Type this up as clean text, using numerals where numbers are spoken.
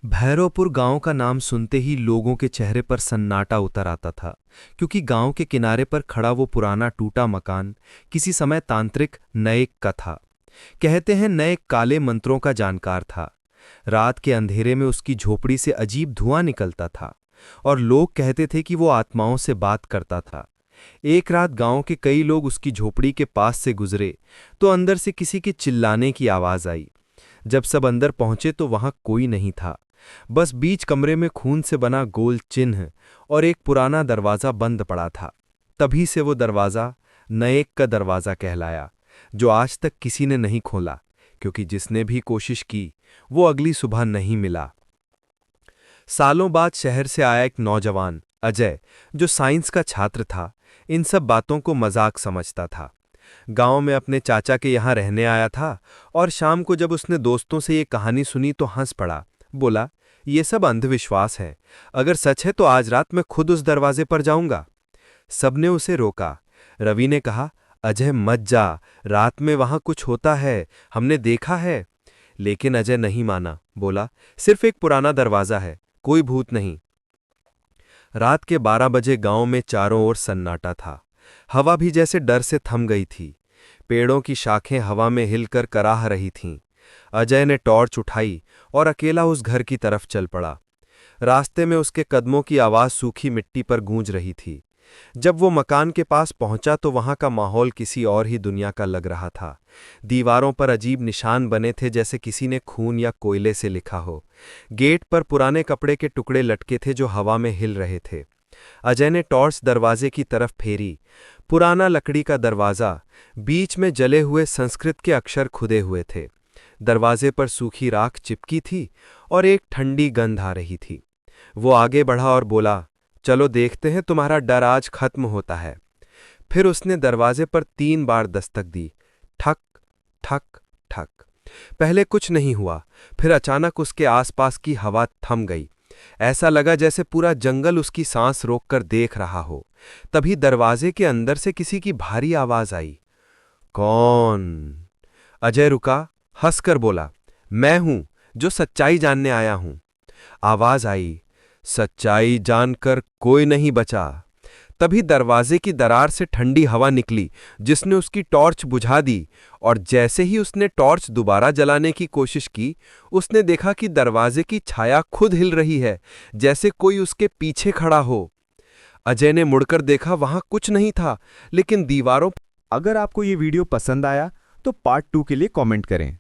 भैरवपुर गांव का नाम सुनते ही लोगों के चेहरे पर सन्नाटा उतर आता था, क्योंकि गांव के किनारे पर खड़ा वो पुराना टूटा मकान किसी समय तांत्रिक नएक का था। कहते हैं नएक काले मंत्रों का जानकार था। रात के अंधेरे में उसकी झोपड़ी से अजीब धुआं निकलता था और लोग कहते थे कि वो आत्माओं से बात करता था। एक रात गांव के कई लोग उसकी झोपड़ी के पास से गुजरे तो अंदर से किसी के चिल्लाने की आवाज आई। जब सब अंदर पहुंचे तो वहां कोई नहीं था, बस बीच कमरे में खून से बना गोल चिन्ह और एक पुराना दरवाज़ा बंद पड़ा था। तभी से वो दरवाज़ा नएक का दरवाज़ा कहलाया, जो आज तक किसी ने नहीं खोला, क्योंकि जिसने भी कोशिश की वो अगली सुबह नहीं मिला। सालों बाद शहर से आया एक नौजवान अजय, जो साइंस का छात्र था, इन सब बातों को मजाक समझता था। गांव में अपने चाचा के यहाँ रहने आया था और शाम को जब उसने दोस्तों से ये कहानी सुनी तो हंस पड़ा। बोला, ये सब अंधविश्वास है, अगर सच है तो आज रात मैं खुद उस दरवाजे पर जाऊंगा। सबने उसे रोका। रवि ने कहा, अजय मत जा, रात में वहां कुछ होता है, हमने देखा है। लेकिन अजय नहीं माना, बोला, सिर्फ एक पुराना दरवाजा है, कोई भूत नहीं। रात के 12 बजे गांव में चारों ओर सन्नाटा था। हवा भी जैसे डर से थम गई थी। पेड़ों की शाखें हवा में हिलकर कराह रही थीं। अजय ने टॉर्च उठाई और अकेला उस घर की तरफ चल पड़ा। रास्ते में उसके कदमों की आवाज सूखी मिट्टी पर गूंज रही थी। जब वो मकान के पास पहुंचा तो वहां का माहौल किसी और ही दुनिया का लग रहा था। दीवारों पर अजीब निशान बने थे, जैसे किसी ने खून या कोयले से लिखा हो। गेट पर पुराने कपड़े के टुकड़े लटके थे जो हवा में हिल रहे थे। अजय ने टॉर्च दरवाजे की तरफ फेरी। पुराना लकड़ी का दरवाजा, बीच में जले हुए संस्कृत के अक्षर खुदे हुए थे। दरवाजे पर सूखी राख चिपकी थी और एक ठंडी गंध आ रही थी। वो आगे बढ़ा और बोला, चलो देखते हैं तुम्हारा डर आज खत्म होता है। फिर उसने दरवाजे पर 3 बार दस्तक दी। ठक ठक ठक। पहले कुछ नहीं हुआ, फिर अचानक उसके आसपास की हवा थम गई। ऐसा लगा जैसे पूरा जंगल उसकी सांस रोककर देख रहा हो। तभी दरवाजे के अंदर से किसी की भारी आवाज आई। कौन? अजय रुका, हंसकर बोला, मैं हूं, जो सच्चाई जानने आया हूं। आवाज आई, सच्चाई जानकर कोई नहीं बचा। तभी दरवाजे की दरार से ठंडी हवा निकली, जिसने उसकी टॉर्च बुझा दी। और जैसे ही उसने टॉर्च दोबारा जलाने की कोशिश की, उसने देखा कि दरवाजे की छाया खुद हिल रही है, जैसे कोई उसके पीछे खड़ा हो। अजय ने मुड़कर देखा, वहां कुछ नहीं था, लेकिन दीवारों। अगर आपको ये वीडियो पसंद आया तो पार्ट 2 के लिए कमेंट करें।